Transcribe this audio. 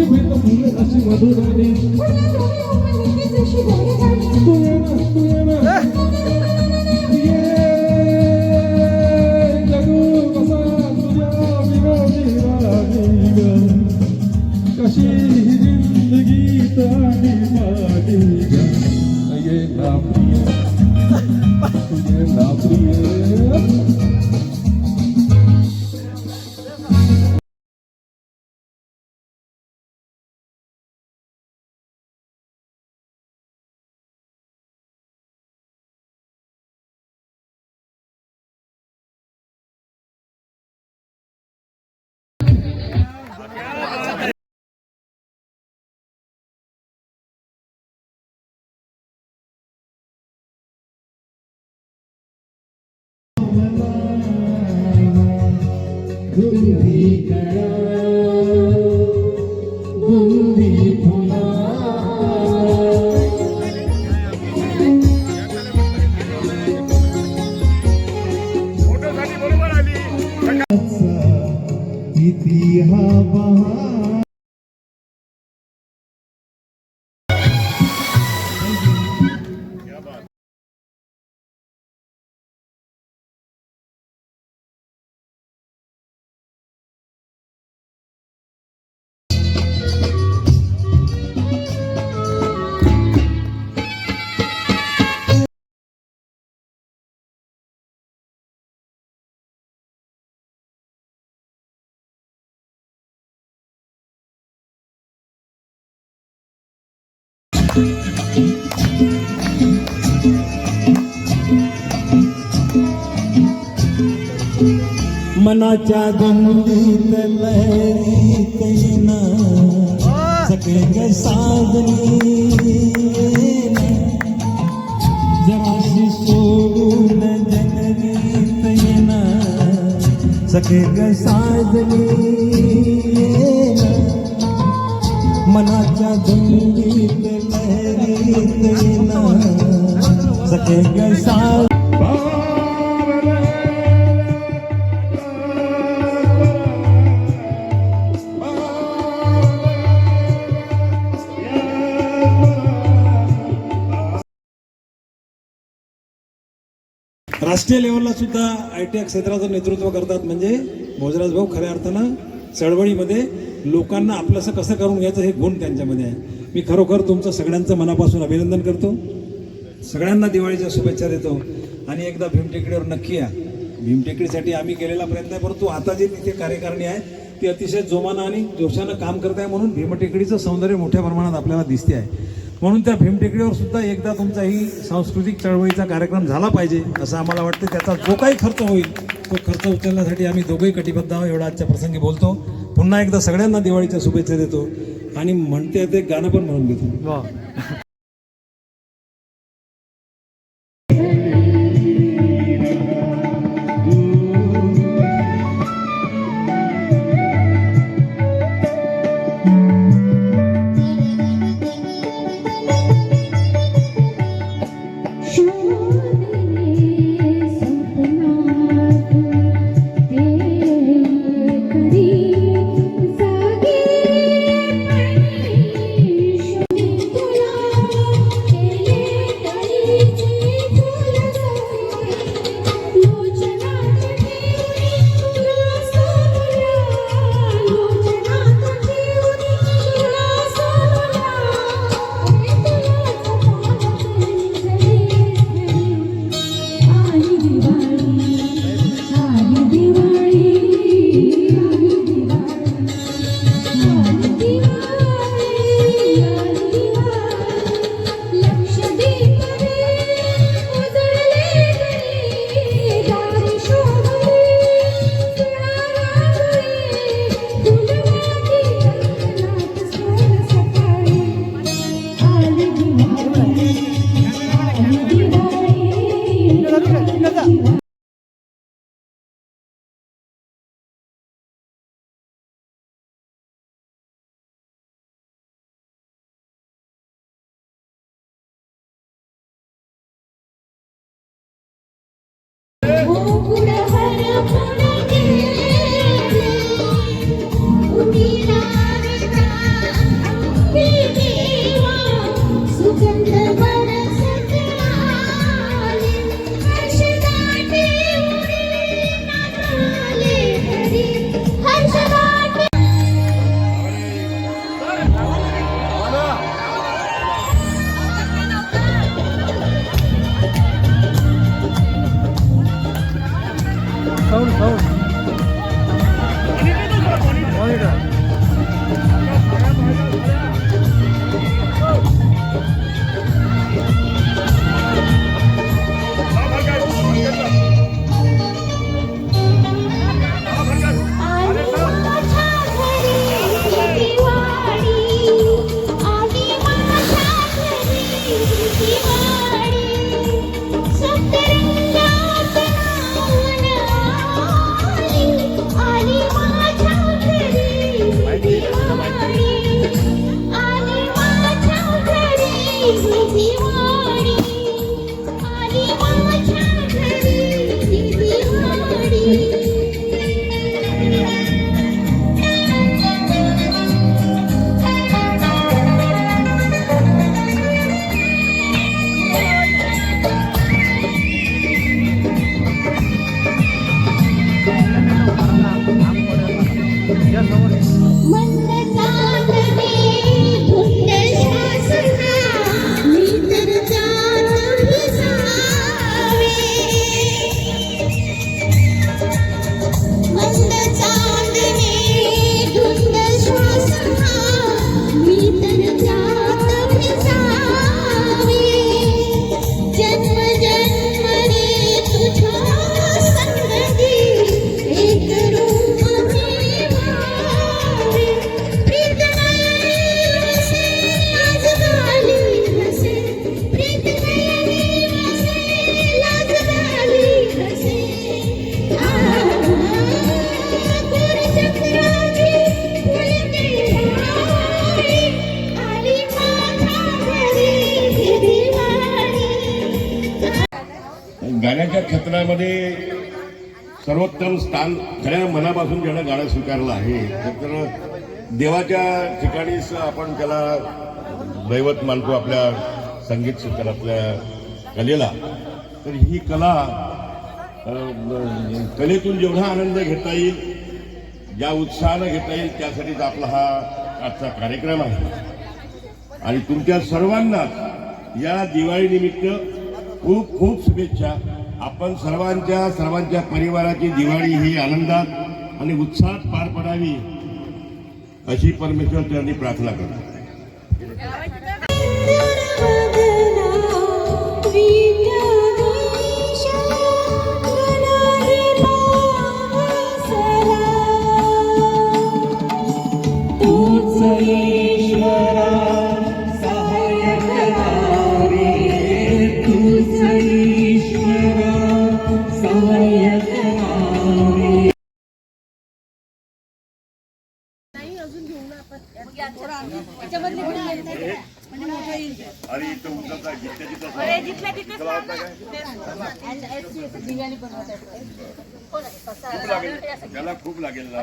तुझी भेट फुल अशी मधुराणी तू ये ना ये जगू कसा तुझ्या विनोदी राणी ग कशी ही जिंदगी तानी पाटी ग ये ना प्रिय तुझे ना प्रिय गुंदी कळा गुंदी फुला फोटोसाठी बरोबर आली किती हा बहा मनाच्या गंगीत लहरीत येना सगळे साजनी जराशी सोडून जगनीत येना सगळे साजनी मनाच्या गंगीत लहरीत येना सगळे साज राष्ट्रीय लेवलला सुद्धा ITI क्षेत्राचं नेतृत्व करतात म्हणजे भोजराज भाऊ खऱ्या अर्थानं चळवळीमध्ये लोकांना आपलंसं कसं करून घ्यायचं हे गुण त्यांच्यामध्ये आहे. मी खरोखर तुमचं सगळ्यांचं मनापासून अभिनंदन करतो. सगळ्यांना दिवाळीच्या शुभेच्छा देतो आणि एकदा भीमटेकडीवर नक्की या. भीमटेकडीसाठी आम्ही केलेला प्रयत्न आहे, परंतु आता जी तिथे कार्यकारिणी आहे ती अतिशय जोमानं आणि जोशानं काम करत आहे म्हणून भीमटेकडीचं सौंदर्य मोठ्या प्रमाणात आपल्याला दिसते आहे. म्हणून त्या भीमटेकडीवर सुद्धा एकदा तुमचा ही सांस्कृतिक चळवळीचा कार्यक्रम झाला पाहिजे असं आम्हाला वाटतं. त्याचा जो काही खर्च होईल तो खर्च उचलण्यासाठी आम्ही दोघंही कटिबद्ध आहोत एवढा आजच्या प्रसंगी बोलतो. पुन्हा एकदा सगळ्यांना दिवाळीच्या शुभेच्छा देतो आणि म्हणते ते गाणं पण म्हणून घेतो. मनामध्ये सर्वोत्तम स्थान खऱ्या मनापासून ज्यानं गाणं स्वीकारलं आहे तर देवाच्या ठिकाणीच आपण त्याला दैवत मानतो आपल्या संगीत क्षेत्रातल्या कलेला. तर ही कला कलेतून जेवढा आनंद घेता येईल, ज्या उत्साहानं घेता येईल, त्यासाठीच आपला हा आजचा कार्यक्रम आहे. आणि तुमच्या सर्वांना या दिवाळीनिमित्त खूप खूप शुभेच्छा. आपण सर्वांच्या परिवाराची दिवाळी ही आनंदात आणि उत्साहात पार पडावी अशी परमेश्वर चरणी प्रार्थना करतो. आणि इथं उचलता जिथल्या तिथं त्याला खूप लागेल ना.